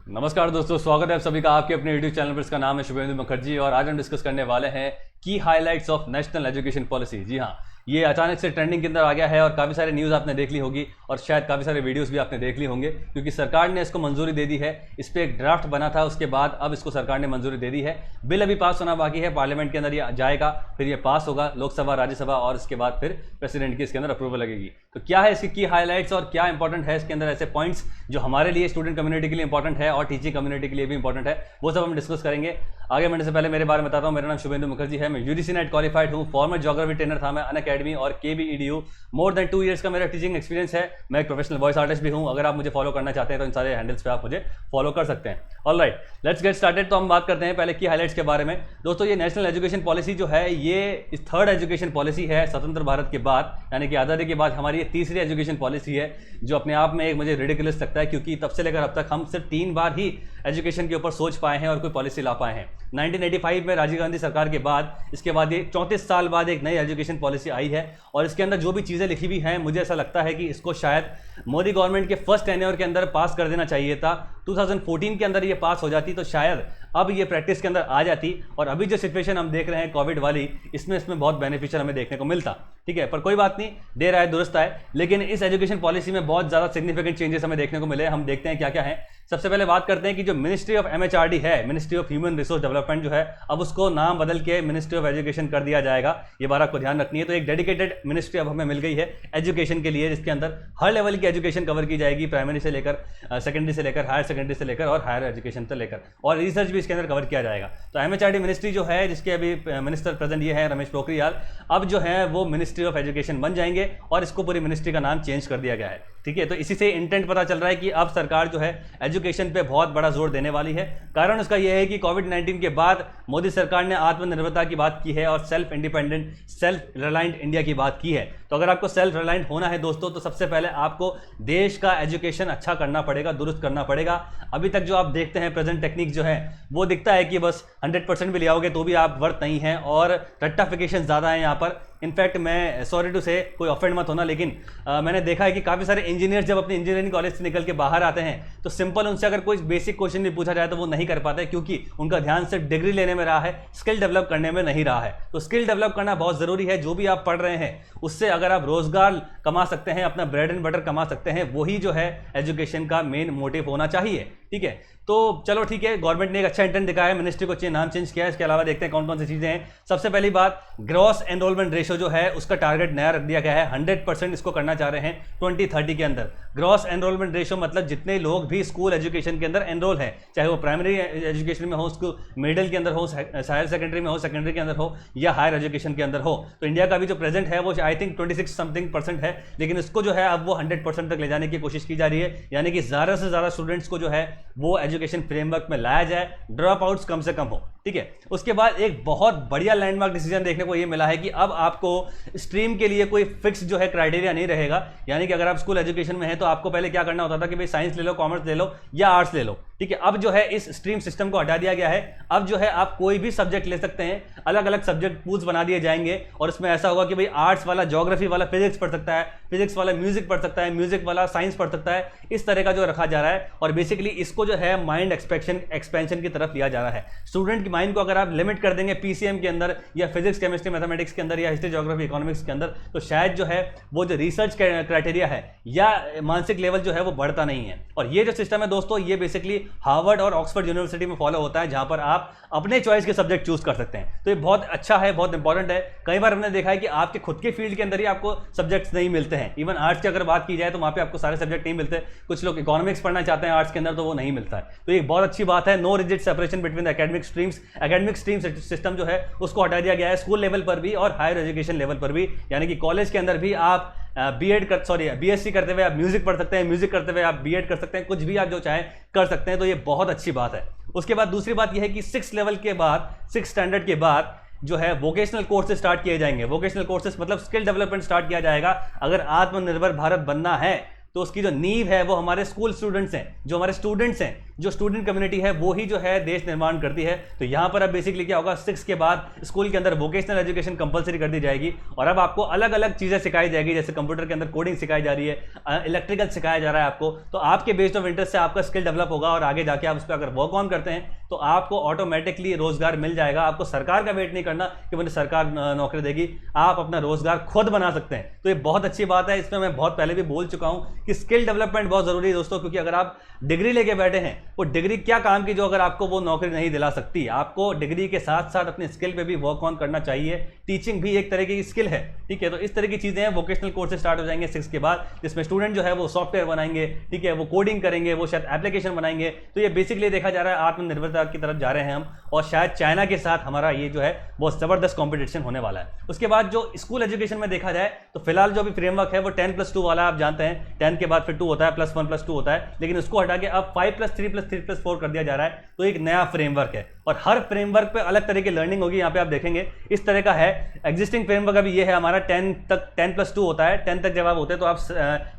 नमस्कार दोस्तों, स्वागत है आप सभी का आपके अपने यूट्यूब चैनल पर। इसका नाम है शुभेंदु मुखर्जी और आज हम डिस्कस करने वाले हैं की highlights of national education policy. जी हाँ, ये अचानक से ट्रेंडिंग के अंदर आ गया है और काफ़ी सारे न्यूज़ आपने देख ली होगी और शायद काफ़ी सारे वीडियोस भी आपने देख ली होंगे, क्योंकि सरकार ने इसको मंजूरी दे दी है। इस पर एक ड्राफ्ट बना था, उसके बाद अब इसको सरकार ने मंजूरी दे दी है। बिल अभी पास होना बाकी है, पार्लियामेंट के अंदर ये जाएगा, फिर ये पास होगा लोकसभा राज्यसभा और इसके बाद फिर प्रेसिडेंट की इसके अंदर अप्रूवल लगेगी। तो क्या है इसकी की हाईलाइट्स और क्या इंपॉर्टेंट है इसके अंदर ऐसे पॉइंट्स जो हमारे लिए स्टूडेंट कम्युनिटी के लिए इंपॉर्टेंट है और टीचिंग कम्युनिटी के लिए भी इंपॉर्टेंट है, वो सब हम डिस्कस करेंगे। आगे बढ़ने से पहले मेरे बारे में बताता हूँ। मेरा नाम शुभेंदु मुखर्जी है, मैं यूजीसी नेट क्वालिफाइड हूँ, फॉर्मर ज्योग्राफी ट्रेनर था मैं अनअकैडमी और केबीईडीयू। मोर देन 2 इयर्स का मेरा टीचिंग एक्सपीरियंस है। मैं एक प्रोफेशनल वॉइस आर्टिस्ट भी हूँ। अगर आप मुझे फॉलो करना चाहते हैं तो इन सारे हैंडल्स पे आप मुझे फॉलो कर सकते हैं। Alright, let's get started. तो हम बात करते हैं पहले की हाइलाइट्स के बारे में। दोस्तों, ये नेशनल एजुकेशन पॉलिसी जो है ये थर्ड एजुकेशन पॉलिसी है स्वतंत्र भारत के बाद, यानी कि आज़ादी के बाद हमारी ये तीसरी एजुकेशन पॉलिसी है, जो अपने आप में एक मुझे रिडिकुलस लगता है, क्योंकि तब से लेकर अब तक हम सिर्फ 3 बार ही एजुकेशन के ऊपर सोच पाए हैं और कोई पॉलिसी ला पाए हैं। 1985 में राजीव गांधी सरकार के बाद, इसके बाद ये 34 साल बाद एक नई एजुकेशन पॉलिसी आई है और इसके अंदर जो भी चीज़ें लिखी हुई हैं, मुझे ऐसा लगता है कि इसको शायद मोदी गवर्नमेंट के फर्स्ट टेन्योर के अंदर पास कर देना चाहिए था। 2014 के अंदर ये पास हो जाती तो शायद अब ये प्रैक्टिस के अंदर आ जाती और अभी जो सिचुएशन हम देख रहे हैं कोविड वाली, इसमें बहुत बेनिफिशियल हमें देखने को मिलता। ठीक है, पर कोई बात नहीं, देर आए दुरुस्त आए। लेकिन इस एजुकेशन पॉलिसी में बहुत ज़्यादा सिग्निफिकेंट चेंजेस हमें देखने को मिले। हम देखते हैं क्या क्या है। सबसे पहले बात करते हैं कि जो मिनिस्ट्री ऑफ एमएचआरडी है, ministry of human resource development जो है, अब उसको नाम बदल के मिनिस्ट्री ऑफ एजुकेशन कर दिया जाएगा। ये बात आपको ध्यान रखनी है। तो एक डेडिकेटेड मिनिस्ट्री अब हमें मिल गई है एजुकेशन के लिए, जिसके अंदर हर लेवल की एजुकेशन कवर की जाएगी, प्राइमरी से लेकर सेकेंडरी से लेकर हायर सेकेंडरी से लेकर और हायर एजुकेशन से लेकर, और रिसर्च भी इसके अंदर कवर किया जाएगा। तो एमएचआरडी मिनिस्ट्री जो है, जिसके अभी मिनिस्टर प्रेजेंट ये है रमेश पोखरियाल, अब जो है वो मिनिस्ट्री ऑफ एजुकेशन बन जाएंगे और इसको पूरी मिनिस्ट्री का नाम चेंज कर दिया गया है। ठीक है, तो इसी से इंटेंट पता चल रहा है कि अब सरकार जो है एजुकेशन पे बहुत बड़ा जोर देने वाली है। कारण उसका यह है कि कोविड-19 के बाद मोदी सरकार ने आत्मनिर्भरता की बात की है और self independent, self reliant India की बात की है। तो अगर आपको सेल्फ रिलायंट होना है दोस्तों, तो सबसे पहले आपको देश का एजुकेशन अच्छा करना पड़ेगा, दुरुस्त करना पड़ेगा। अभी तक जो आप देखते हैं प्रेजेंट टेक्निक जो है, वो दिखता है कि बस 100% भी ले आओगे तो भी आप वर्थ नहीं है और रट्टाफिकेशन ज़्यादा है यहाँ पर। इनफैक्ट मैं सॉरी टू से, कोई ऑफेंड मत होना, लेकिन मैंने देखा है कि काफ़ी सारे इंजीनियर्स जब अपने इंजीनियरिंग कॉलेज से निकल के बाहर आते हैं तो सिंपल उनसे अगर कोई बेसिक क्वेश्चन भी पूछा जाए तो वो नहीं कर पाते, क्योंकि उनका ध्यान सिर्फ डिग्री लेने में रहा है, स्किल डेवलप करने में नहीं रहा है। तो स्किल डेवलप करना बहुत ज़रूरी है। जो भी आप पढ़ रहे हैं उससे अगर आप रोजगार कमा सकते हैं, अपना ब्रेड एंड बटर कमा सकते हैं, वही जो है एजुकेशन का मेन मोटिव होना चाहिए। ठीक है, तो चलो ठीक है, गवर्नमेंट ने एक अच्छा इंटेंट दिखाया है, मिनिस्ट्री को नाम चेंज किया है। इसके अलावा देखते हैं कौन कौन सी चीज़ें हैं। सबसे पहली बात, ग्रॉस एनरोलमेंट रेशो जो है उसका टारगेट नया रख दिया गया है। 100% इसको करना चाह रहे हैं 2030 के अंदर। ग्रॉस एनरोलमेंट रेशो मतलब जितने लोग भी स्कूल एजुकेशन के अंदर एनरोल हैं, चाहे वो प्राइमरी एजुकेशन में हो, उसको मिडिल के अंदर हो, हायर सेकेंडरी में हो, सेकेंडरी के अंदर हो या हायर एजुकेशन के अंदर हो। तो इंडिया का भी जो प्रेजेंट है वो आई थिंक 26 समथिंग % है, लेकिन इसको जो है अब वो 100% तक ले जाने की कोशिश की जा रही है, यानी कि ज़्यादा से ज़्यादा स्टूडेंट्स को जो है वो एजुकेशन फ्रेमवर्क में लाया जाए, ड्रॉप आउट्स कम से कम हो। ठीक है, उसके बाद एक बहुत बढ़िया लैंडमार्क डिसीजन देखने को ये मिला है कि अब आपको स्ट्रीम के लिए कोई फिक्स जो है क्राइटेरिया नहीं रहेगा। यानी कि अगर आप स्कूल एजुकेशन में हैं तो आपको पहले क्या करना होता था कि भाई साइंस ले लो, कॉमर्स ले लो या आर्ट्स ले लो। ठीक है, अब जो है इस स्ट्रीम सिस्टम को हटा दिया गया है। अब जो है आप कोई भी सब्जेक्ट ले सकते हैं, अलग अलग सब्जेक्ट पूल्स बना दिए जाएंगे और इसमें ऐसा होगा कि भाई आर्ट्स वाला ज्योग्राफी वाला फिजिक्स पढ़ सकता है, फिजिक्स वाला म्यूजिक पढ़ सकता है, म्यूजिक वाला साइंस पढ़ सकता है। इस तरह का जो रखा जा रहा है और बेसिकली इसको जो है माइंड एक्सपेंशन की तरफ लिया जा रहा है। स्टूडेंट की माइंड को अगर आप लिमिट कर देंगे पीसीएम के अंदर या फिजिक्स, केमिस्ट्री, मैथमेटिक्स के अंदर या हिस्ट्री, ज्योग्राफी, इकोनॉमिक्स के अंदर, तो शायद जो है वो जो रिसर्च क्राइटेरिया है या मानसिक लेवल जो है वो बढ़ता नहीं है। और ये जो सिस्टम है दोस्तों, ये बेसिकली हार्वर्ड और ऑक्सफोर्ड यूनिवर्सिटी में फॉलो होता है, जहां पर आप अपने चॉइस के सब्जेक्ट चूज कर सकते हैं। तो ये बहुत अच्छा है, बहुत इंपॉर्टेंट है। कई बार हमने देखा है कि आपके खुद के फील्ड के अंदर ही आपको सब्जेक्ट्स नहीं मिलते हैं। इवन आर्ट्स की अगर बात की जाए तो वहां पे आपको सारे सब्जेक्ट नहीं मिलते। कुछ लोग इकोनॉमिक्स पढ़ना चाहते हैं आर्ट्स के अंदर, तो वो नहीं मिलता है। तो ये बहुत अच्छी बात है। No rigid separation between the academic streams. Academic stream system जो है उसको हटा दिया गया है स्कूल लेवल पर भी और हायर एजुकेशन लेवल पर भी, यानी कि कॉलेज के अंदर भी आप बीएससी करते हुए आप म्यूजिक पढ़ सकते हैं, म्यूजिक करते हुए आप बीएड कर सकते हैं, कुछ भी आप जो चाहें कर सकते हैं। तो ये बहुत अच्छी बात है। उसके बाद दूसरी बात यह है कि 6 लेवल के बाद, 6 स्टैंडर्ड के बाद जो है वोकेशनल कोर्सेज स्टार्ट किए जाएंगे। वोकेशनल कोर्सेज मतलब स्किल डेवलपमेंट स्टार्ट किया जाएगा। अगर आत्मनिर्भर भारत बनना है तो उसकी जो नींव है वो हमारे स्कूल स्टूडेंट्स हैं, जो हमारे स्टूडेंट्स हैं, जो स्टूडेंट कम्युनिटी है वो ही जो है देश निर्माण करती है। तो यहाँ पर अब बेसिकली क्या होगा, 6 के बाद स्कूल के अंदर वोकेशनल एजुकेशन कंपलसरी कर दी जाएगी और अब आपको अलग अलग चीज़ें सिखाई जाएगी, जैसे कंप्यूटर के अंदर कोडिंग सिखाई जा रही है, इलेक्ट्रिकल सिखाया जा रहा है आपको। तो आपके बेस्ड ऑफ इंटरेस्ट से आपका स्किल डेवलप होगा और आगे जाके आप उस पर अगर वर्क ऑन करते हैं तो आपको ऑटोमेटिकली रोजगार मिल जाएगा। आपको सरकार का वेट नहीं करना कि मुझे सरकार नौकरी देगी, आप अपना रोजगार खुद बना सकते हैं। तो ये बहुत अच्छी बात है, इसमें मैं बहुत पहले भी बोल चुका हूं कि स्किल डेवलपमेंट बहुत जरूरी है दोस्तों, क्योंकि अगर आप डिग्री लेके बैठे हैं, वो डिग्री क्या काम की जो अगर आपको वो नौकरी नहीं दिला सकती। आपको डिग्री के साथ साथ अपने स्किल पे भी वर्क ऑन करना चाहिए। टीचिंग भी एक तरह की स्किल है, ठीक है। तो इस तरह की चीजें हैं, वोकेशनल कोर्सेज स्टार्ट हो जाएंगे 6 के बाद, जिसमें स्टूडेंट जो है वो सॉफ्टवेयर बनाएंगे, ठीक है, वो कोडिंग करेंगे, वो शायद एप्लीकेशन बनाएंगे। तो ये बेसिकली देखा जा रहा है आत्मनिर्भरता की तरफ जा रहे हैं हम, और शायद चाइना के साथ हमारा ये जो है बहुत जबरदस्त कॉम्पिटिशन होने वाला है। उसके बाद जो स्कूल एजुकेशन में देखा जाए तो फिलहाल जो भी फ्रेमवर्क है वो 10+2 वाला, आप जानते हैं 10 के बाद फिर 2 होता है, +1+2 होता है, लेकिन उसको हटा के अब 5+3+3+4 कर दिया जा रहा है। तो एक नया फ्रेमवर्क है और हर फ्रेमवर्क पे अलग तरह की लर्निंग होगी। यहाँ पे आप देखेंगे इस तरह का है। एग्जिस्टिंग फ्रेमवर्क अभी ये है हमारा 10 तक, 10+2 होता है। 10 तक जब आप होते हैं तो आप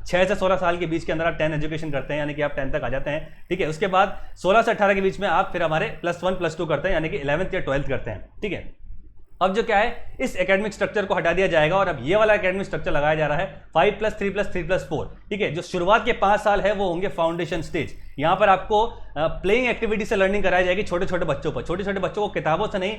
6 से 16 साल के बीच के अंदर आप 10 एजुकेशन करते हैं, यानी कि आप 10 तक आ जाते हैं, ठीक है। उसके बाद 16 से 18 के बीच में आप फिर हमारे +1+2 करते हैं, यानी कि 11th या 12th करते हैं, ठीक है। अब जो क्या है, इस एकेडमिक स्ट्रक्चर को हटा दिया जाएगा और अब ये वाला एकेडमिक स्ट्रक्चर लगाया जा रहा है 5+3+3+4, ठीक है। जो शुरुआत के 5 साल है वो होंगे फाउंडेशन स्टेज। यहाँ पर आपको प्लेइंग एक्टिविटी से लर्निंग कराई जाएगी छोटे छोटे बच्चों पर। छोटे छोटे बच्चों को किताबों से नहीं,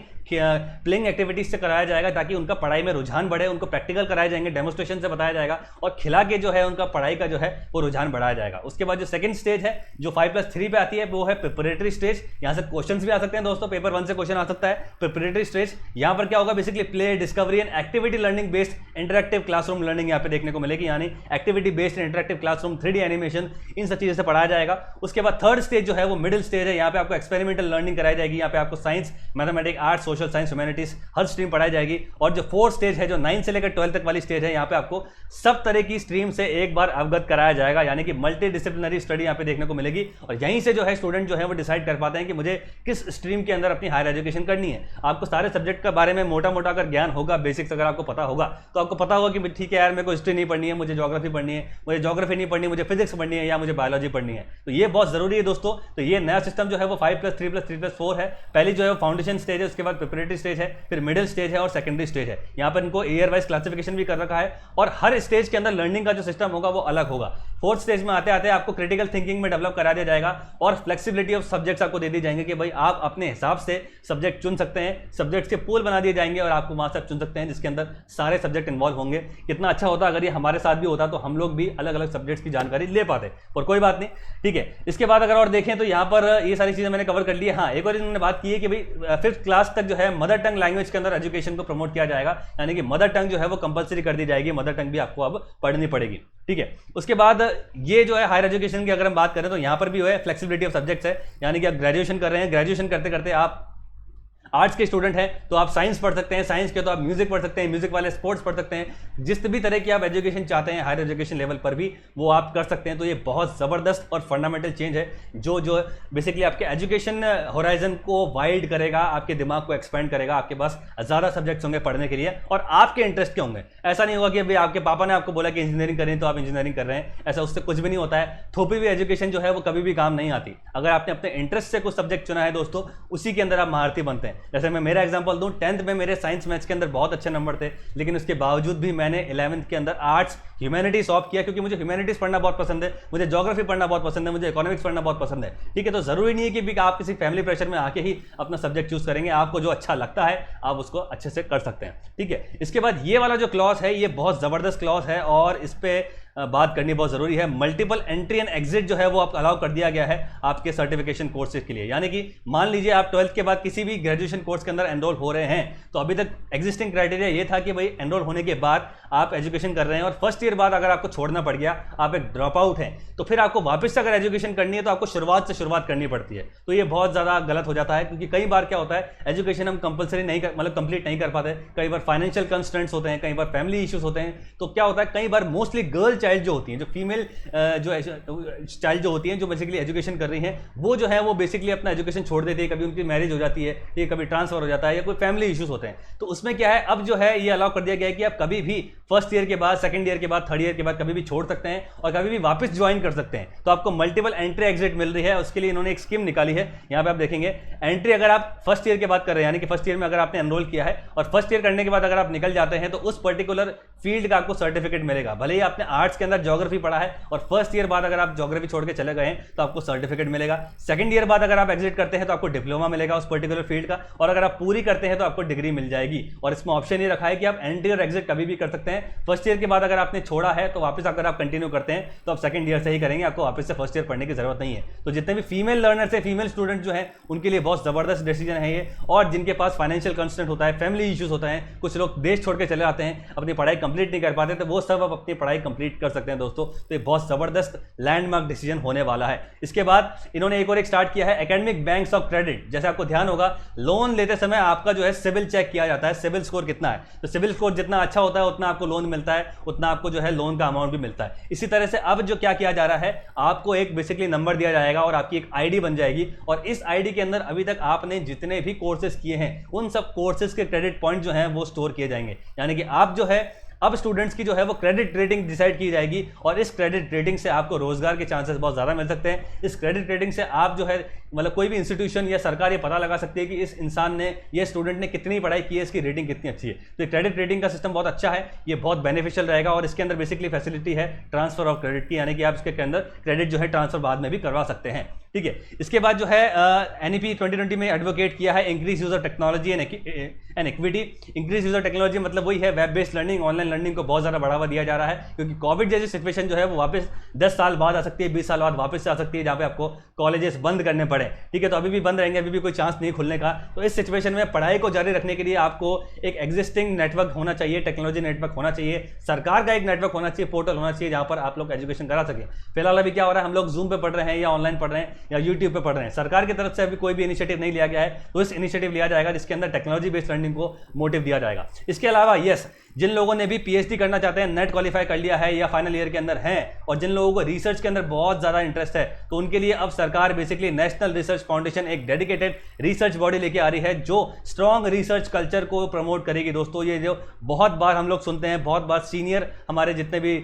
प्लेइंग एक्टिविटीज से कराया जाएगा ताकि उनका पढ़ाई में रुझान बढ़े। उनको प्रैक्टिकल कराए जाएंगे, डेमोस्ट्रेशन से बताया जाएगा और खिला के जो है उनका पढ़ाई का जो है वो रुझान बढ़ाया जाएगा। उसके बाद जो सेकंड स्टेज है जो 5+3 पे आती है वो है प्रिपरेटरी स्टेज। यहाँ से क्वेश्चन भी आ सकते हैं दोस्तों, पेपर 1 से क्वेश्चन आ सकता है। प्रिपरेटरी स्टेज यहाँ पर क्या होगा, basically play, discovery and activity learning based interactive classroom learning यहाँ पे देखने को मिलेगी, यानी activity based interactive classroom, 3D animation, इन सब चीजों से पढ़ाया जाएगा। उसके बाद थर्ड स्टेज जो है वो मिडिल स्टेज है। यहाँ पे आपको एक्सपेरिमेंटल लर्निंग कराई जाएगी। यहाँ पे आपको science, mathematics, arts, social science, humanities हर स्ट्रीम पढ़ाई जाएगी। और जो फोर्थ स्टेज है, जो 9 से लेकर 12 तक वाली स्टेज है, यहाँ पे आपको सब तरह की स्ट्रीम से एक बार अवगत कराया जाएगा, यानी कि मल्टी डिसिप्लिनरी स्टडी यहाँ पे देखने को मिलेगी। और यहीं से जो है स्टूडेंट जो है वो डिसाइड कर पाते हैं कि मुझे किस स्ट्रीम के अंदर अपनी हायर एजुकेशन करनी है। आपको सारे सब्जेक्ट के बारे में मोटा मोटा अगर ज्ञान होगा, बेसिक्स अगर आपको पता होगा, तो आपको पता होगा कि ठीक है यार, मेरे को हिस्ट्री नहीं पढ़नी है, मुझे ज्योग्राफी पढ़नी है, मुझे ज्योग्राफी नहीं पढ़नी, मुझे फिजिक्स पढ़नी है या मुझे बायोलॉजी पढ़नी है। तो ये बहुत जरूरी है दोस्तों। तो ये नया सिस्टम जो है वो 5+3+3+4 है। पहली जो है वो फाउंडेशन स्टेज है, उसके बाद प्रिपरेटरी स्टेज है, फिर मिडिल स्टेज है और सेकेंडरी स्टेज है। यहाँ पर इनको ईयर वाइज क्लासिफिकेशन भी कर रखा है और हर स्टेज के अंदर लर्निंग का जो सिस्टम होगा वो अलग होगा। फोर्थ स्टेज में आते आते आपको क्रिटिकल थिंकिंग में डेवलप करा दिया जाएगा और फ्लेक्सिबिलिटी ऑफ सब्जेक्ट्स आपको दे दी जाएंगे कि भाई आप अपने हिसाब से सब्जेक्ट चुन सकते हैं। सब्जेक्ट्स के पूल बना दिए जाएंगे और आपको वहां से चुन सकते हैं जिसके अंदर सारे सब्जेक्ट इन्वॉल्व होंगे। कितना अच्छा होता अगर ये हमारे साथ भी होता, तो हम लोग भी अलग अलग सब्जेक्ट्स की जानकारी ले पाते, और कोई बात नहीं, ठीक है। इसके बाद अगर और देखें तो यहाँ पर ये सारी चीजें मैंने कवर कर ली है। हाँ, एक और इन्होंने बात की है कि भाई 5th क्लास तक जो है मदर टंग लैंग्वेज के अंदर एजुकेशन को प्रमोट किया जाएगा, यानी कि मदर टंग जो है वो कंपलसरी कर दी जाएगी। मदर टंग भी आपको अब पढ़नी पड़ेगी, ठीक है। उसके बाद ये जो है हायर एजुकेशन की अगर हम बात करें तो यहाँ पर भी है फ्लेक्सिबिलिटी ऑफ सब्जेक्ट्स है, यानी कि आप ग्रेजुएशन कर रहे हैं, ग्रेजुएशन करते करते आप आर्ट्स के स्टूडेंट हैं तो आप साइंस पढ़ सकते हैं, साइंस के तो आप म्यूजिक पढ़ सकते हैं, म्यूजिक वाले स्पोर्ट्स पढ़ सकते हैं। जिस भी तरह की आप एजुकेशन चाहते हैं हायर एजुकेशन लेवल पर भी वो आप कर सकते हैं। तो ये बहुत ज़बरदस्त और फंडामेंटल चेंज है जो बेसिकली आपके एजुकेशन होराइजन को वाइड करेगा, आपके दिमाग को एक्सपेंड करेगा। आपके पास ज़्यादा सब्जेक्ट्स होंगे पढ़ने के लिए और आपके इंटरेस्ट के होंगे। ऐसा नहीं होगा कि भाई आपके पापा ने आपको बोला कि इंजीनियरिंग करें तो आप इंजीनियरिंग कर रहे हैं, ऐसा उससे कुछ भी नहीं होता है। थोपी हुई एजुकेशन जो है वो कभी भी काम नहीं आती। अगर आपने अपने इंटरेस्ट से कुछ सब्जेक्ट चुना है दोस्तों, उसी के अंदर आप महारथी बनते हैं। जैसे मैं मेरा एग्जाम्पल दूं, 10th में मेरे साइंस मैथ्स के अंदर बहुत अच्छे नंबर थे, लेकिन उसके बावजूद भी मैंने 11th के अंदर आर्ट्स ह्यूमैनिटीज ऑप्ट किया, क्योंकि मुझे ह्यूमैनिटीज पढ़ना बहुत पसंद है, मुझे ज्योग्राफी पढ़ना बहुत पसंद है, मुझे इकोनॉमिक्स पढ़ना बहुत पसंद है, ठीक है। तो जरूरी नहीं है कि आप किसी फैमिली प्रेशर में आके ही अपना सब्जेक्ट चूज करेंगे। आपको जो अच्छा लगता है आप उसको अच्छे से कर सकते हैं, ठीक है। इसके बाद ये वाला जो क्लॉज है ये बहुत जबरदस्त क्लॉज है और इस पे बात करनी बहुत जरूरी है। मल्टीपल एंट्री एंड एग्जिट जो है वो आपको अलाउ कर दिया गया है आपके सर्टिफिकेशन कोर्सेज के लिए। यानी कि मान लीजिए आप 12th के बाद किसी भी ग्रेजुएशन कोर्स के अंदर एनरोल हो रहे हैं, तो अभी तक एग्जिस्टिंग क्राइटेरिया ये था कि भाई एनरोल होने के बाद आप एजुकेशन कर रहे हैं और फर्स्ट ईयर बाद अगर आपको छोड़ना पड़ गया, आप एक ड्रॉप आउट हैं, तो फिर आपको वापस से अगर एजुकेशन करनी है तो आपको शुरुआत से शुरुआत करनी पड़ती है। तो ये बहुत ज़्यादा गलत हो जाता है, क्योंकि कई बार क्या होता है एजुकेशन हम कंपलसरी नहीं कर, मतलब कंप्लीट नहीं कर पाते। कई बार फाइनेंशियल कंस्ट्रेंट्स होते हैं, कई बार फैमिली इश्यूज होते हैं। तो क्या होता है, कई बार मोस्टली गर्ल चाइल्ड जो होती हैं, जो फीमेल जो चाइल्ड जो होती हैं, जो बेसिकली एजुकेशन कर रही हैं, वो जो है वो बेसिकली अपना एजुकेशन छोड़ देती है। कभी उनकी मैरिज हो जाती है, ये कभी ट्रांसफर हो जाता है या कोई फैमिली इश्यूज होते हैं। तो उसमें क्या है, अब जो है ये अलाउ कर दिया गया है कि आप कभी भी फर्स्ट ईयर के बाद, सेकंड ईयर के बाद बाद, थर्ड ईयर के बाद कभी भी छोड़ सकते हैं और कभी भी वापस ज्वाइन कर सकते हैं। तो आपको मल्टीपल एंट्री एग्जिट मिल रही है, उसके लिए इन्होंने एक स्कीम निकाली है। यहाँ पे आप देखेंगे एंट्री, अगर आप फर्स्ट ईयर की बात कर रहे हैं, यानी कि फर्स्ट ईयर में अगर आपने एनरोल किया है और फर्स्ट ईयर करने के बाद अगर आप निकल जाते हैं तो उस पर्टिकुलर फील्ड का आपको सर्टिफिकेट मिलेगा। भले ही आपने आर्ट्स के अंदर ज्योग्राफी पढ़ा है और फर्स्ट ईयर बाद अगर आप ज्योग्राफी छोड़ के चले गए हैं तो आपको सर्टिफिकेट मिलेगा। सेकंड ईयर बाद अगर आप एग्जिट करते हैं तो आपको डिप्लोमा मिलेगा उस पर्टिकुलर फील्ड का, और अगर आप पूरी करते हैं तो आपको डिग्री मिल जाएगी। और इसमें ऑप्शन ये रखा है कि आप एंट्री और एग्जिट कभी भी कर सकते हैं। फर्स्ट ईयर के बाद अगर आपने छोड़ा है तो वापस अगर आप कंटिन्यू करते हैं तो आप सेकंड ईयर से ही करेंगे, आपको वापस से फर्स्ट ईयर पढ़ने की जरूरत नहीं है। तो जितने भी फीमेल लर्नर्स है, फीमेल स्टूडेंट जो है, उनके लिए बहुत जबरदस्त डिसीजन है ये। और जिनके पास फाइनेंशियल कंस्ट्रेंट होता है, फैमिली इश्यूज होता है, कुछ लोग देश छोड़ के चले आते हैं, अपनी पढ़ाई कंप्लीट नहीं कर पाते, तो वो सब आप अपनी पढ़ाई कंप्लीट कर सकते हैं दोस्तों। तो ये बहुत जबरदस्त लैंडमार्क डिसीजन होने वाला है। इसके बाद इन्होंने एक और एक स्टार्ट किया है, एकेडमिक बैंक्स ऑफ क्रेडिट। जैसे आपको ध्यान होगा, लोन लेते समय आपका जो है सिविल चेक किया जाता है, सिविल स्कोर कितना है। तो सिविल स्कोर जितना अच्छा होता है उतना आपको लोन मिलता है, उतना आपको जो है लोन का अमाउंट भी मिलता है। इसी तरह से अब जो क्या किया जा रहा है, आपको एक बेसिकली नंबर दिया जाएगा और आपकी एक आईडी बन जाएगी, और इस आईडी के अंदर अभी तक आपने जितने भी कोर्सेज किए हैं उन सब कोर्सेज के क्रेडिट पॉइंट जो हैं वो स्टोर किए जाएंगे। यानी कि आप जो है अब स्टूडेंट्स की जो है वो क्रेडिट रेटिंग डिसाइड की जाएगी, और इस क्रेडिट रेटिंग से आपको रोजगार के चांसेस बहुत ज़्यादा मिल सकते हैं। इस क्रेडिट रेटिंग से आप जो है मतलब कोई भी इंस्टीट्यूशन या सरकार ये पता लगा सकती है कि इस इंसान ने, ये स्टूडेंट ने कितनी पढ़ाई की है, इसकी रेटिंग कितनी अच्छी है। तो क्रेडिट रेटिंग का सिस्टम बहुत अच्छा है, ये बहुत बेनिफिशियल रहेगा। और इसके अंदर बेसिकली फैसिलिटी है ट्रांसफर ऑफ क्रेडिट की, यानी कि आप इसके अंदर क्रेडिट जो है ट्रांसफर बाद में भी करवा सकते हैं। ठीक है, इसके बाद जो है NEP 2020 में एडवोकेट किया है increase user technology and equity. Increase user technology मतलब वही है web based learning, online learning को बहुत ज़्यादा बढ़ावा दिया जा रहा है, क्योंकि कोविड जैसी सिचुएशन जो है वो वापस 10 साल बाद आ सकती है, 20 साल बाद वापस से आ सकती है, जहाँ पे आपको कॉलेजेस बंद करने पड़े। ठीक है, तो अभी भी बंद रहेंगे, अभी भी कोई चांस नहीं खुलने का। तो इस सिचुएशन में पढ़ाई को जारी रखने के लिए आपको एक एग्जिस्टिंग नेटवर्क होना चाहिए, टेक्नोलॉजी नेटवर्क होना चाहिए, सरकार का एक नेटवर्क होना चाहिए, पोर्टल होना चाहिए जहाँ पर आप लोग एजुकेशन करा सकें। फिलहाल अभी क्या हो रहा है, हम लोग जूम पे पढ़ रहे हैं या ऑनलाइन पढ़ रहे हैं या यूट्यूब पे पढ़ रहे हैं। सरकार की तरफ से अभी कोई भी इनिशिएटिव नहीं लिया गया है, तो इस इनिशिएटिव लिया जाएगा जिसके अंदर टेक्नोलॉजी बेस्ड लर्निंग को मोटिव दिया जाएगा। इसके अलावा यस, जिन लोगों ने भी PhD करना चाहते हैं, नेट क्वालिफाई कर लिया है या फाइनल ईयर के अंदर हैं, और जिन लोगों को रिसर्च के अंदर बहुत ज़्यादा इंटरेस्ट है, तो उनके लिए अब सरकार बेसिकली नेशनल रिसर्च फाउंडेशन, एक डेडिकेटेड रिसर्च बॉडी लेके आ रही है जो स्ट्रॉन्ग रिसर्च कल्चर को प्रमोट करेगी। दोस्तों ये जो बहुत बार हम लोग सुनते हैं, बहुत बार सीनियर हमारे जितने भी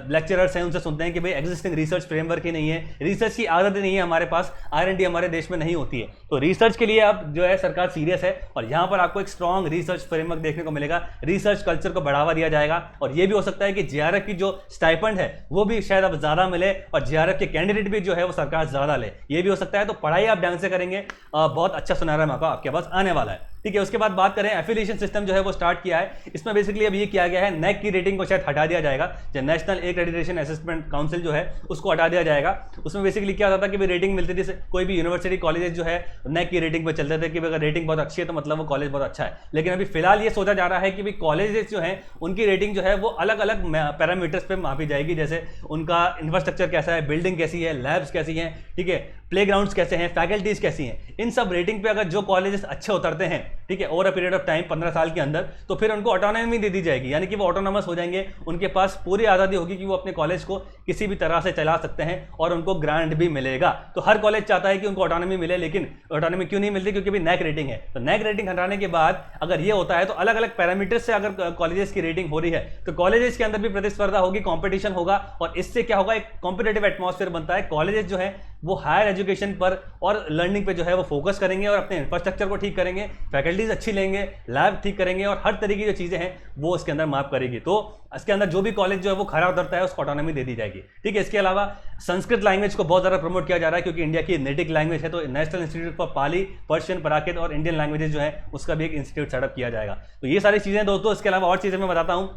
लेक्चरर्स हैं उनसे सुनते हैं कि भाई एग्जिस्टिंग रिसर्च फ्रेमवर्क ही नहीं है, रिसर्च की आदत नहीं है हमारे पास, R&D हमारे देश में नहीं होती है। तो रिसर्च के लिए अब जो है सरकार सीरियस है, और यहाँ पर आपको एक स्ट्रॉन्ग रिसर्च फ्रेमवर्क देखने को मिलेगा, रिसर्च कल्चर को बढ़ावा दिया जाएगा। और ये भी हो सकता है कि JRF की जो स्टाइपेंड है वो भी शायद अब ज्यादा मिले, और JRF के कैंडिडेट भी जो है वो सरकार ज्यादा ले, ये भी हो सकता है। तो पढ़ाई आप ढंग से करेंगे, बहुत अच्छा सुनहरा मौका आपके पास आने वाला है। ठीक है, उसके बाद बात करें एफिलिएशन सिस्टम जो है वो स्टार्ट किया है। इसमें बेसिकली अब ये किया गया है, NAAC की रेटिंग को शायद हटा दिया जाएगा, जो नेशनल एक्रेडिटेशन असेसमेंट काउंसिल जो है उसको हटा दिया जाएगा। उसमें बेसिकली क्या होता था कि रेटिंग मिलती थी, कोई भी यूनिवर्सिटी कॉलेजेस जो है NAAC की रेटिंग पर चलते थे कि अगर रेटिंग बहुत अच्छी है तो मतलब वो कॉलेज बहुत अच्छा है। लेकिन अभी फिलहाल ये सोचा जा रहा है कि भाई कॉलेजेस जो है उनकी रेटिंग जो है वो अलग अलग पैरामीटर्स पे मापी जाएगी, जैसे उनका इंफ्रास्ट्रक्चर कैसा है, बिल्डिंग कैसी है, लैब्स कैसी हैं, ठीक है, प्लेग्राउंड्स कैसे हैं, फैकल्टीज कैसी हैं, इन सब रेटिंग पे अगर जो कॉलेजेस अच्छे उतरते हैं, ठीक है, over a period of time 15 साल के अंदर, तो फिर उनको ऑटोनॉमी दे दी जाएगी, यानी कि वो ऑटोनॉमस हो जाएंगे, उनके पास पूरी आज़ादी होगी कि वो अपने कॉलेज को किसी भी तरह से चला सकते हैं और उनको ग्रांट भी मिलेगा। तो हर कॉलेज चाहता है कि उनको ऑटोनॉमी मिले, लेकिन ऑटोनॉमी क्यों नहीं मिलती? क्योंकि भी NAAC रेटिंग है। तो NAAC रेटिंग हटाने के बाद अगर ये होता है तो अलग अलग पैरामीटर्स से अगर कॉलेजेस की रेटिंग हो रही है तो कॉलेजेस के अंदर भी प्रतिस्पर्धा होगी, कॉम्पिटिशन होगा, और इससे क्या होगा, एक कॉम्पिटेटिव एटमॉस्फेयर बनता है। कॉलेजेस जो है वो हायर एजुकेशन पर और लर्निंग पे जो है वो फोकस करेंगे और अपने इंफ्रास्ट्रक्चर को ठीक करेंगे, फैकल्टीज अच्छी लेंगे, लैब ठीक करेंगे, और हर तरीके की जो चीज़ें हैं वो इसके अंदर माप करेगी। तो इसके अंदर जो भी कॉलेज जो है वो खरा उतरता है उसको ऑटोनॉमी दे दी जाएगी। ठीक है, इसके अलावा संस्कृत लैंग्वेज को बहुत ज़्यादा प्रमोट किया जा रहा है, क्योंकि इंडिया की नेटिव लैंग्वेज है। तो national institute for Pali, Persian, Prakrit और इंडियन लैंग्वेजेस जो है उसका भी एक इंस्टीट्यूट सेटअप किया जाएगा। तो ये सारी चीज़ें दोस्तों, इसके अलावा और चीज़ें मैं बताता हूँ।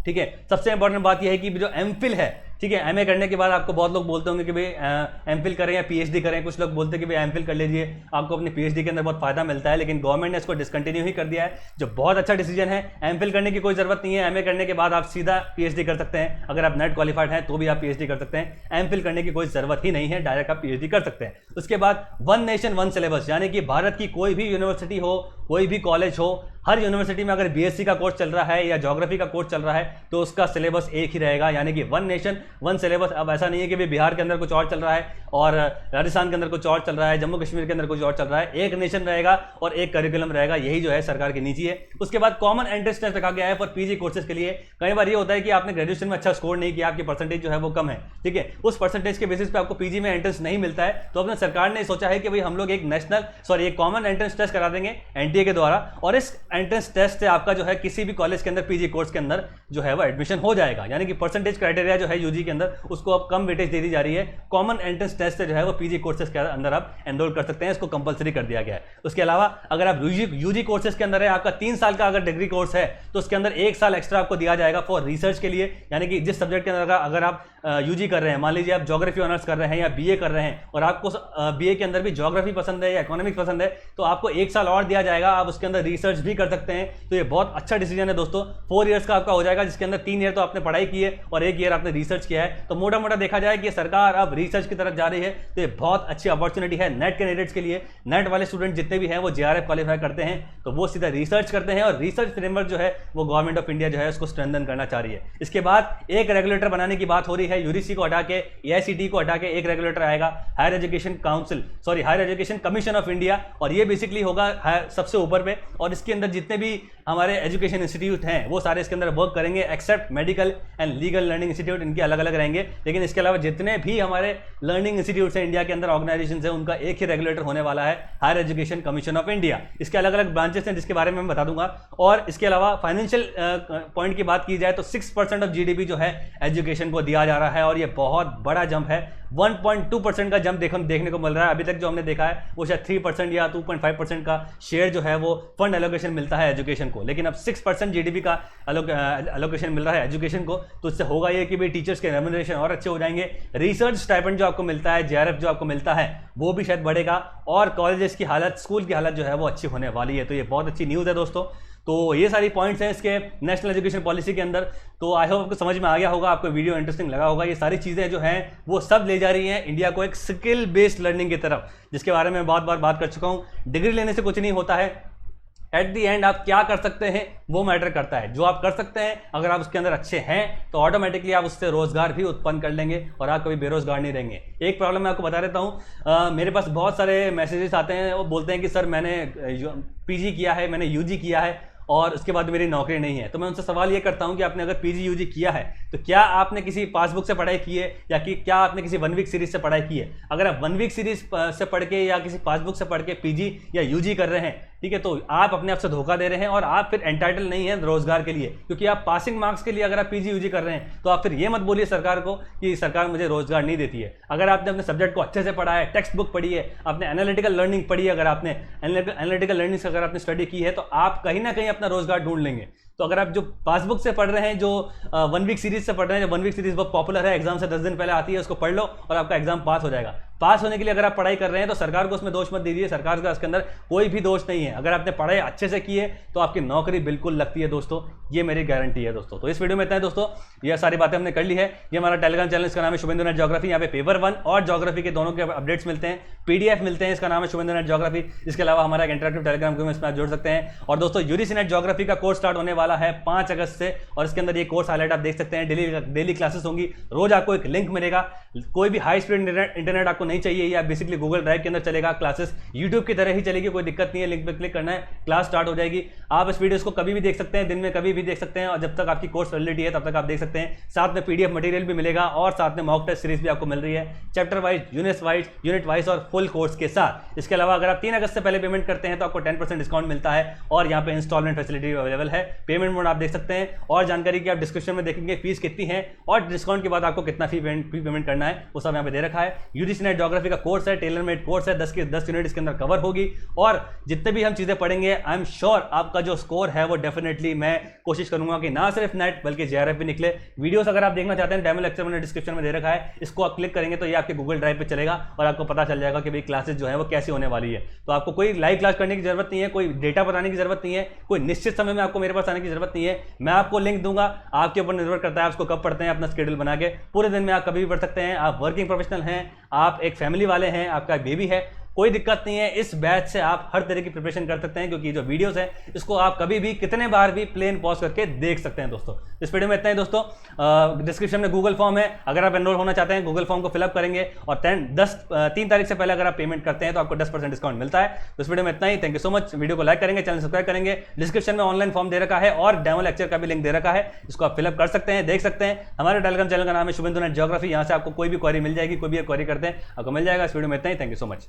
ठीक है, सबसे इंपॉर्टेंट बात यह है कि जो MPhil है, ठीक है, MA करने के बाद आपको बहुत लोग बोलते होंगे कि भाई MPhil करें या PhD करें। कुछ लोग बोलते हैं कि भाई MPhil कर लीजिए, आपको अपनी PhD के अंदर बहुत फायदा मिलता है, लेकिन गवर्नमेंट ने इसको डिसकंटिन्यू ही कर दिया है, जो बहुत अच्छा डिसीजन है। MPhil करने की कोई जरूरत नहीं है, MA करने के बाद आप सीधा PhD कर सकते हैं। अगर आप नेट क्वालिफाइड हैं तो भी आप PhD कर सकते हैं, MPhil करने की कोई जरूरत ही नहीं है, डायरेक्ट आप PhD कर सकते हैं। उसके बाद वन नेशन वन सिलेबस, यानी कि भारत की कोई भी यूनिवर्सिटी हो, कोई भी कॉलेज हो, हर यूनिवर्सिटी में अगर BSc का कोर्स चल रहा है या ज्योग्राफी का कोर्स चल रहा है तो उसका सिलेबस एक ही रहेगा, यानी कि वन नेशन वन सिलेबस। अब ऐसा नहीं है कि बिहार के अंदर कुछ और चल रहा है और राजस्थान के अंदर कुछ और चल रहा है, जम्मू कश्मीर के अंदर कुछ और चल रहा है। एक नेशन रहेगा और एक करिकुलम रहेगा, यही जो है सरकार की नीति है। उसके बाद कॉमन एंट्रेंस टेस्ट रखा गया है फॉर पीजी कोर्सेज के लिए। कई बार ये होता है कि आपने ग्रेजुएशन में अच्छा स्कोर नहीं किया, आपकी परसेंटेज जो है वो कम है, ठीक है, उस परसेंटेज के बेसिस पे आपको पीजी में एंट्रेंस नहीं मिलता है, तो अपने सरकार ने सोचा है कि भाई हम लोग एक कॉमन एंट्रेंस टेस्ट करा देंगे एनटीए के द्वारा, और इस एंट्रेंस टेस्ट से आपका जो है किसी भी कॉलेज के अंदर पीजी कोर्स के अंदर जो है वो एडमिशन हो जाएगा। यानी कि परसेंटेज क्राइटेरिया जो है यूजी के अंदर उसको अब कम वेटेज दे दी जा रही है। कॉमन एंट्रेंस टेस्ट से जो है वो पीजी कोर्सेज के अंदर आप एनरोल कर सकते हैं, इसको कंपलसरी कर दिया गया है। उसके अलावा अगर आप यूजी कोर्सेज के अंदर है, आपका 3 साल का अगर डिग्री कोर्स है, तो उसके अंदर 1 साल एक्स्ट्रा आपको दिया जाएगा फॉर रिसर्च के लिए। यानी कि जिस सब्जेक्ट के अंदर अगर आप यूजी कर रहे हैं, मान लीजिए आप ज्योग्राफी ऑनर्स कर रहे हैं या बीए कर रहे हैं, और आपको बीए के अंदर भी ज्योग्राफी पसंद है या इकोनॉमिक्स पसंद है, तो आपको 1 साल और दिया जाएगा, आप उसके अंदर रिसर्च भी कर सकते हैं। तो ये बहुत अच्छा डिसीजन है दोस्तों। 4 ईयर्स का आपका हो जाएगा, जिसके अंदर 3 ईयर तो आपने पढ़ाई की है और 1 ईयर आपने रिसर्च किया है। तो मोटा मोटा देखा जाए कि सरकार अब रिसर्च की तरफ जा रही है, तो ये बहुत अच्छी अपॉर्चुनिटी है नेट कैंडिडेट्स के लिए। नेट वाले स्टूडेंट जितने भी हैं वो जेआरएफ क्वालिफाई करते हैं, तो वो सीधा रिसर्च करते हैं, और रिसर्च फ्रेमवर्क जो है वो गवर्नमेंट ऑफ इंडिया जो है उसको स्ट्रेंथन करना चाह रही है। इसके बाद एक रेगुलेटर बनाने की बात हो रही है, यूजीसी को हटा के, एआईसीटी को हटा के एक रेगुलेटर आएगा, higher education commission of India, और ये बेसिकली होगा सबसे ऊपर पे, और इसके अंदर जितने भी हमारे एजुकेशन इंस्टीट्यूट हैं वो सारे इसके अंदर वर्क करेंगे, except medical and legal learning institute, इनके अलग अलग रहेंगे। लेकिन इसके अलावा जितने भी हमारे लर्निंग इंस्टीट्यूट हैं इंडिया के अंदर, ऑर्गेनाइजेशन है, उनका एक ही रेगुलेटर होने वाला है, higher education commission of India. इसके अलग अलग ब्रांचेस हैं जिसके बारे में मैं बता दूंगा। और इसके अलावा फाइनेंशियल पॉइंट की बात की जाए तो 6% ऑफ जीडीपी जो है एजुकेशन को दिया जा रहा है, और ये बहुत बड़ा जंप है। 1.2% का जंप देखने को मिल रहा है। अभी तक जो हमने देखा है वो शायद 3% या 2.5% का शेयर जो है वो फंड एलोकेशन मिलता है एजुकेशन को, लेकिन अब 6% जीडीपी का एलोकेशन मिल रहा है एजुकेशन को। तो इससे होगा ये कि भाई टीचर्स के रेम्यूनरेशन और अच्छे हो जाएंगे, रिसर्च स्टाइपेंड जो आपको मिलता है, जेआरएफ जो आपको मिलता है वो भी शायद बढ़ेगा, और कॉलेजेस की हालत, स्कूल की हालत जो है वो अच्छी होने वाली है। तो ये बहुत अच्छी न्यूज़ है दोस्तों। तो ये सारी पॉइंट्स हैं इसके नेशनल एजुकेशन पॉलिसी के अंदर। तो आई होप आपको समझ में आ गया होगा, आपको वीडियो इंटरेस्टिंग लगा होगा। ये सारी चीज़ें जो हैं वो सब ले जा रही हैं इंडिया को एक स्किल बेस्ड लर्निंग की तरफ, जिसके बारे में बहुत बार बात कर चुका हूँ। डिग्री लेने से कुछ नहीं होता है, एट दी एंड आप क्या कर सकते हैं वो मैटर करता है। जो आप कर सकते हैं अगर आप उसके अंदर अच्छे हैं तो ऑटोमेटिकली आप उससे रोजगार भी उत्पन्न कर लेंगे और आप कभी बेरोजगार नहीं रहेंगे। एक प्रॉब्लम मैं आपको बता देता हूँ, मेरे पास बहुत सारे मैसेजेस आते हैं, वो बोलते हैं कि सर मैंने पीजी किया है, मैंने यूजी किया है और उसके बाद मेरी नौकरी नहीं है। तो मैं उनसे सवाल ये करता हूं कि आपने अगर पीजी यूजी किया है तो क्या आपने किसी पासबुक से पढ़ाई की है या कि क्या आपने किसी 1 वीक सीरीज से पढ़ाई की है। अगर आप 1 वीक सीरीज से पढ़ के या किसी पासबुक से पढ़ के पीजी या यूजी कर रहे हैं, ठीक है, तो आप अपने आप से धोखा दे रहे हैं और आप फिर एंटाइटल नहीं है रोजगार के लिए, क्योंकि आप पासिंग मार्क्स के लिए अगर आप पीजी यूजी कर रहे हैं तो आप फिर ये मत बोलिए सरकार को कि सरकार मुझे रोजगार नहीं देती है। अगर आपने अपने सब्जेक्ट को अच्छे से पढ़ा है, टेक्स्ट बुक पढ़ी है, आपने एनालिटिकल लर्निंग पढ़ी है, अगर आपने एनालिटिकल लर्निंग से अगर आपने स्टडी की है तो आप कहीं ना कहीं अपना रोजगार ढूंढ लेंगे। तो अगर आप जो पासबुक से पढ़ रहे हैं, जो 1 वीक सीरीज से पढ़ रहे हैं, जो 1 वीक सीरीज बहुत पॉपुलर है, एग्जाम से 10 दिन पहले आती है, उसको पढ़ लो और आपका एग्जाम पास हो जाएगा। पास होने के लिए अगर आप पढ़ाई कर रहे हैं तो सरकार को उसमें दोष मत दीजिए, सरकार का इसके अंदर कोई भी दोष नहीं है। अगर आपने पढ़ाई अच्छे से की है तो आपकी नौकरी बिल्कुल लगती है दोस्तों, ये मेरी गारंटी है दोस्तों। तो इस वीडियो में इतना है दोस्तों, ये सारी बातें हमने कर ली है। ये हमारा टेलीग्राम चैनल, इसका नाम है शुभेंदु नेट ज्योग्राफी। यहाँ पे पेपर 1 और ज्योग्राफी के दोनों के अपडेट्स मिलते हैं, पीडीएफ मिलते हैं, इसका नाम है शुभेंदु नेट ज्योग्राफी। इसके अलावा हमारा एक इंटरेक्टिव टेलीग्राम ग्रुप में इसमें आप जुड़ सकते हैं। और दोस्तों यूजीसी नेट ज्योग्राफी का कोर्स स्टार्ट होने वाला है 5 अगस्त से, और इसके अंदर ये कोर्स हाईलाइट आप देख सकते हैं। डेली क्लासेस होंगी, रोज आपको एक लिंक मिलेगा। कोई भी हाई स्पीड इंटरनेट आपको नहीं चाहिए, या बेसिकली गूगल ड्राइव के अंदर चलेगा। क्लासेस यूट्यूब की तरह ही चलेगी, कोई दिक्कत नहीं है, लिंक पे क्लिक करना है, क्लास स्टार्ट हो जाएगी। आप इस वीडियोस को कभी भी देख सकते हैं, दिन में कभी भी देख सकते हैं, और जब तक आपकी कोर्स वैलिडिटी है तब तक आप देख सकते हैं। साथ में पीडीएफ मटेरियल भी मिलेगा और साथ में मॉक टेस्ट सीरीज भी आपको मिल रही है, चैप्टर वाइज, यूनिट वाइज और फुल कोर्स के साथ। इसके अलावा अगर आप 3 अगस्त से पहले पेमेंट करते हैं तो आपको 10% डिस्काउंट मिलता है, और यहाँ पे इंस्टॉलमेंट फैसिलिटी अवेलेबल है। पेमेंट मोड आप देख सकते हैं, और जानकारी की आप डिस्क्रिप्शन में देखेंगे फीस कितनी है और डिस्काउंट के बाद आपको कितना फी पेमेंट करना है वो सब यहाँ पे दे रखा है। यूजीसी नेट ज्योग्राफी का कोर्स है, टेलर मेड कोर्स है, 10 के 10 यूनिट इसके अंदर कवर होगी, और जितने भी हम चीजें पढ़ेंगे आई एम श्योर आपका जो स्कोर है वो डेफिनेटली मैं कोशिश करूंगा कि ना सिर्फ नेट बल्कि जेआरएफ भी निकले। वीडियोस अगर आप देखना चाहते हैं, डेमो लेक्चर मैंने डिस्क्रिप्शन में दे रखा है, इसको आप क्लिक करेंगे तो ये आपके गूगल ड्राइव पे चलेगा और आपको पता चल जाएगा कि भाई क्लासेस जो है वो कैसी होने वाली है। तो आपको कोई लाइव क्लास करने की जरूरत नहीं है, कोई डेटा बताने की जरूरत नहीं है, कोई निश्चित समय में आपको मेरे पास आने की जरूरत नहीं है। मैं आपको लिंक दूंगा, आपके ऊपर निर्भर करता है आप उसको कब पढ़ते हैं, अपना शेड्यूल बना के। पूरे दिन में आप कभी भी पढ़ सकते हैं, आप वर्किंग प्रोफेशनल हैं, आप एक फैमिली वाले हैं, आपका बेबी है, कोई दिक्कत नहीं है, इस बैच से आप हर तरह की प्रिपरेशन कर सकते हैं, क्योंकि जो वीडियोस है इसको आप कभी भी कितने बार भी प्लेन पॉज करके देख सकते हैं दोस्तों। इस वीडियो में इतना ही दोस्तों। डिस्क्रिप्शन में गूगल फॉर्म है, अगर आप एनरोल होना चाहते हैं गूगल फॉर्म को फिलअप करेंगे और 3 तारीख से पहले अगर आप पेमेंट करते हैं तो आपको 10% डिस्काउंट मिलता है। तो इस वीडियो में इतना ही। Thank you so much. Video को लाइक करेंगे, चैनल सब्सक्राइब करेंगे। डिस्क्रिप्शन में ऑनलाइन फॉर्म दे रखा है और डेमो लेक्चर का भी लिंक दे रखा है, इसको आप फिलअप कर सकते हैं, देख सकते हैं। हमारे टेलीग्राम चैनल का नाम है शुभेंदु नेट ज्योग्राफी, यहाँ से आपको कोई भी क्वेरी मिल जाएगी, कोई भी क्वेरी करते हैं आपको मिल जाएगा। इस वीडियो में इतना ही। Thank you so much.